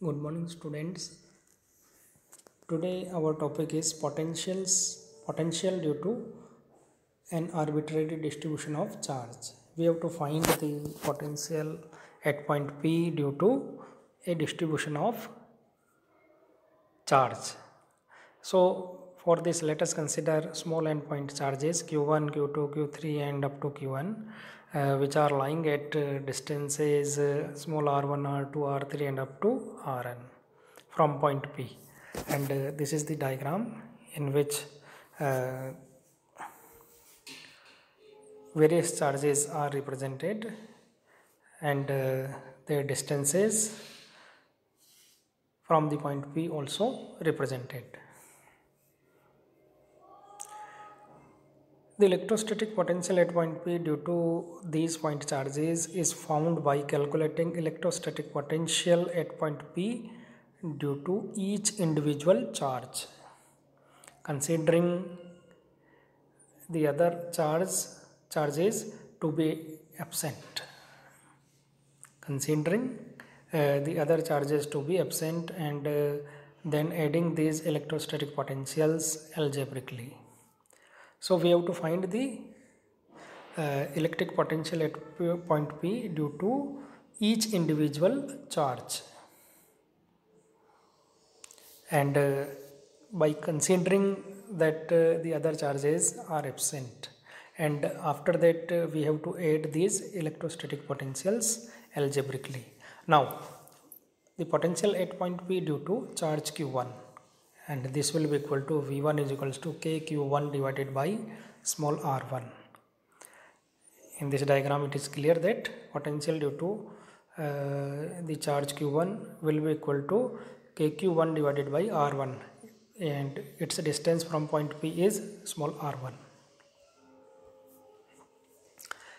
Good morning, students. Today our topic is potential due to an arbitrary distribution of charge. We have to find the potential at point P due to a distribution of charge. So for this, let us consider small endpoint charges q1, q2, q3 and up to q1, which are lying at distances small r1, r2, r3 and up to rn from point P. And this is the diagram in which various charges are represented and their distances from the point P also represented. The electrostatic potential at point P due to these point charges is found by calculating electrostatic potential at point P due to each individual charge, considering the other charges to be absent. And then adding these electrostatic potentials algebraically. So we have to find the electric potential at point P due to each individual charge, and by considering that the other charges are absent, and after that we have to add these electrostatic potentials algebraically. Now the potential at point P due to charge q1, and this will be equal to v1 is equals to kq1 divided by small r1. In this diagram it is clear that potential due to the charge q1 will be equal to kq1 divided by r1, and its distance from point P is small r1.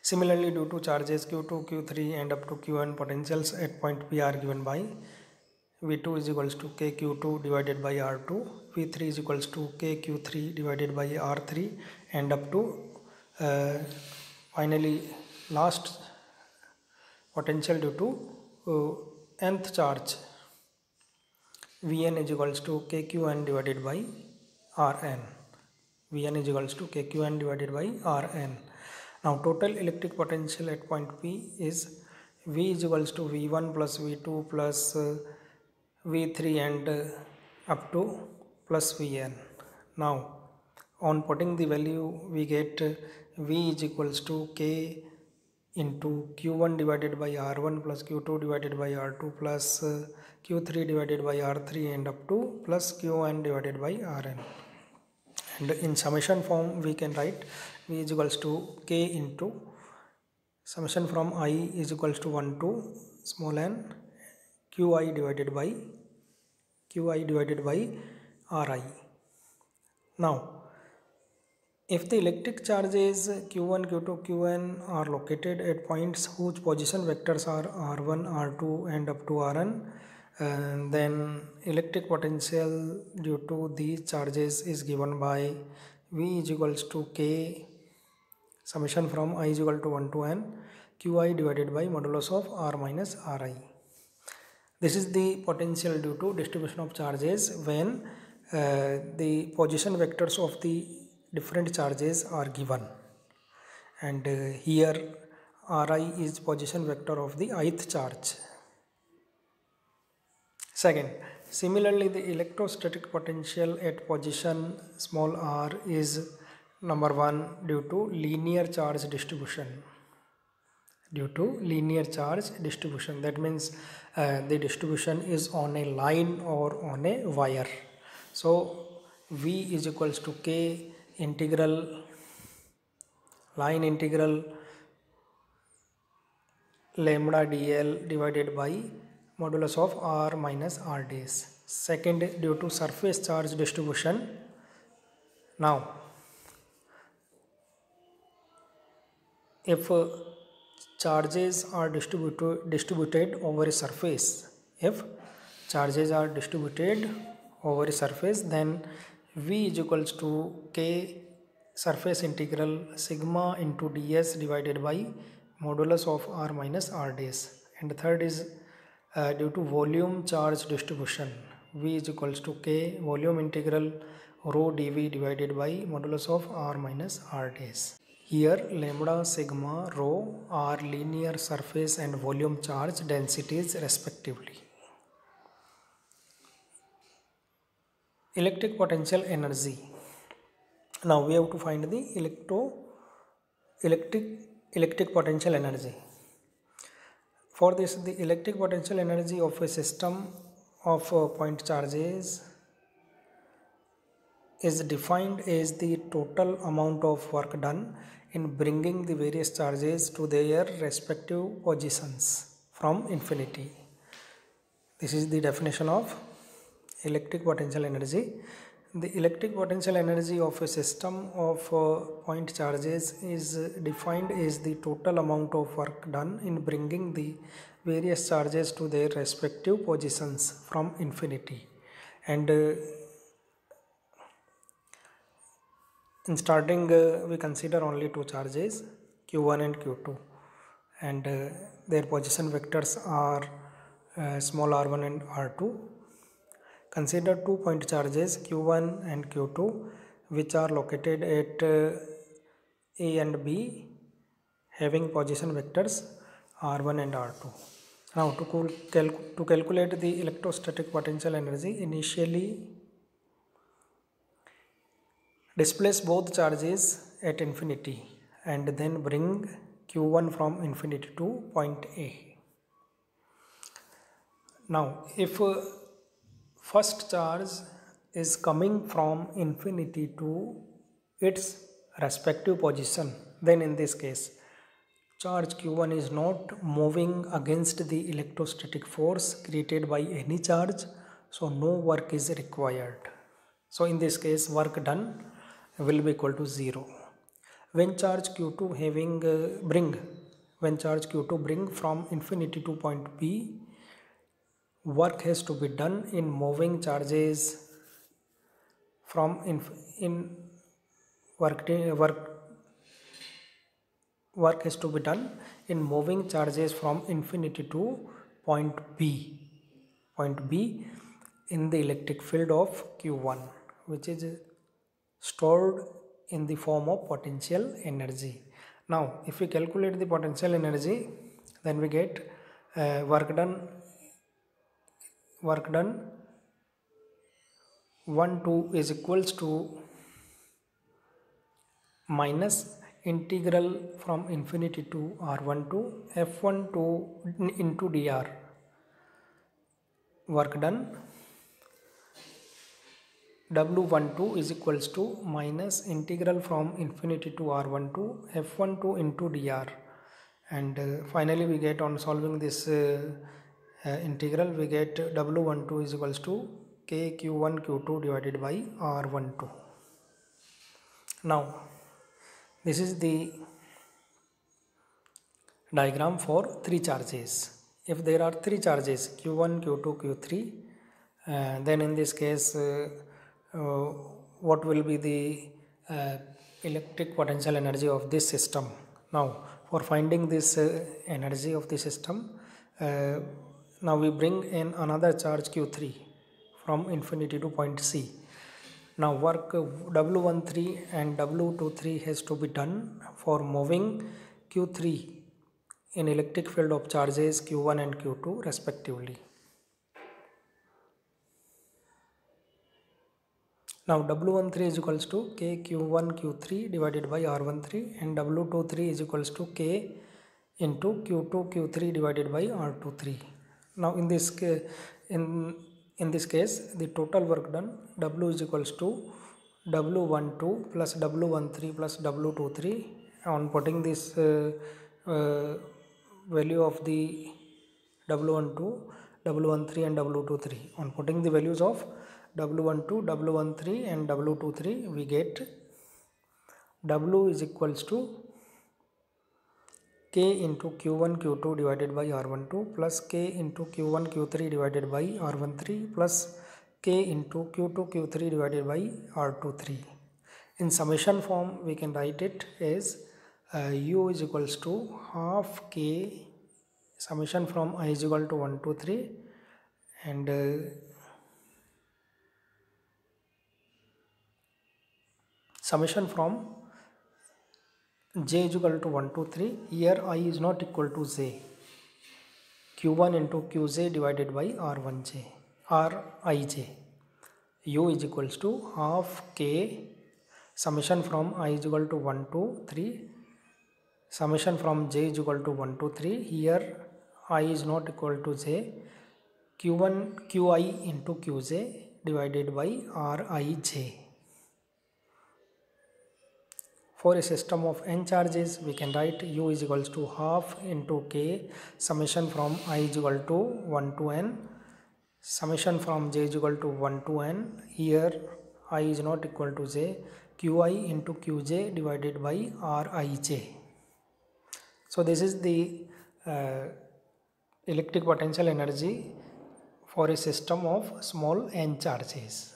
Similarly, due to charges q2, q3 and up to qn, potentials at point P are given by v2 is equals to kq2 divided by r2, v3 is equals to kq3 divided by r3, and up to finally last potential due to nth charge Vn is equals to kqn divided by Rn. Vn is equals to kqn divided by Rn. Now total electric potential at point P is V is equals to V1 plus V2 plus V3 and up to plus Vn. Now on putting the value we get V is equals to K into q1 divided by r1 plus q2 divided by r2 plus q3 divided by r3 and up to plus qn divided by rn. And in summation form we can write v is equals to k into summation from I is equals to 1 to small n qi divided by ri. Now if the electric charges q1, q2, qn are located at points whose position vectors are r1, r2 and up to rn, then electric potential due to these charges is given by v is equals to k summation from I is equal to 1 to n qi divided by modulus of r minus ri. This is the potential due to distribution of charges when the position vectors of the different charges are given, and here ri is position vector of the ith charge. Second, similarly the electrostatic potential at position small r is number 1 due to linear charge distribution. That means the distribution is on a line or on a wire. So v is equals to k line integral lambda dl divided by modulus of r minus r dash. Second, due to surface charge distribution. Now if charges are distributed over a surface, then v is equals to k surface integral sigma into ds divided by modulus of r minus r dash. And third is due to volume charge distribution. V is equals to K volume integral rho dV divided by modulus of R minus R dash. Here lambda, sigma, rho are linear surface and volume charge densities respectively. Electric potential energy. Now we have to find the electric potential energy. For this, the electric potential energy of a system of point charges is defined as the total amount of work done in bringing the various charges to their respective positions from infinity. This is the definition of electric potential energy. The electric potential energy of a system of point charges is defined as the total amount of work done in bringing the various charges to their respective positions from infinity. And in starting we consider only two charges, q1 and q2, and their position vectors are small r1 and r2. Consider 2 point charges q1 and q2 which are located at A and B having position vectors r1 and r2. Now to calculate the electrostatic potential energy, initially displace both charges at infinity and then bring q1 from infinity to point A. Now if first charge is coming from infinity to its respective position, then in this case charge q1 is not moving against the electrostatic force created by any charge, so no work is required. So in this case work done will be equal to 0. When charge q2 bring from infinity to point B, work has to be done in moving charges from work has to be done in moving charges from infinity to point B in the electric field of q1, which is stored in the form of potential energy. Now if we calculate the potential energy, then we get work done 1 2 is equals to minus integral from infinity to r1 to f12 into dr. Work done W12 is equals to minus integral from infinity to r1 to f12 into dr, and finally we get, on solving this integral, we get W12 is equals to k q1 q2 divided by r12. Now this is the diagram for three charges. If there are three charges q1 q2 q3, then in this case what will be the electric potential energy of this system? Now for finding this energy of the system, now we bring in another charge q3 from infinity to point C. Now work W13 and W23 has to be done for moving q3 in electric field of charges q1 and q2 respectively. Now W13 is equals to k q1 q3 divided by r13, and W23 is equals to k into q2 q3 divided by r23. Now in this case, the total work done, W is equals to W12 plus W13 plus W23. On putting this value of the W12, W13 and W23, on putting the values of W12, W13 and W23, we get W is equals to k into q1 q2 divided by r12 plus k into q1 q3 divided by r13 plus k into q2 q3 divided by r23. In summation form we can write it as u is equals to half k summation from I is equal to 1 to 3 and summation from j is equal to 1 to 3. Here I is not equal to j. Q1 into Qj divided by R1j, Rij. U is equals to half k summation from I is equal to 1 to 3. Summation from j is equal to 1 to 3. Here I is not equal to j. Q1 Qi into Qj divided by Rij. For a system of n charges, we can write U is equals to half into k summation from I is equal to 1 to n, summation from j is equal to 1 to n. Here I is not equal to j. Qi into Qj divided by Rij. So this is the electric potential energy for a system of small n charges.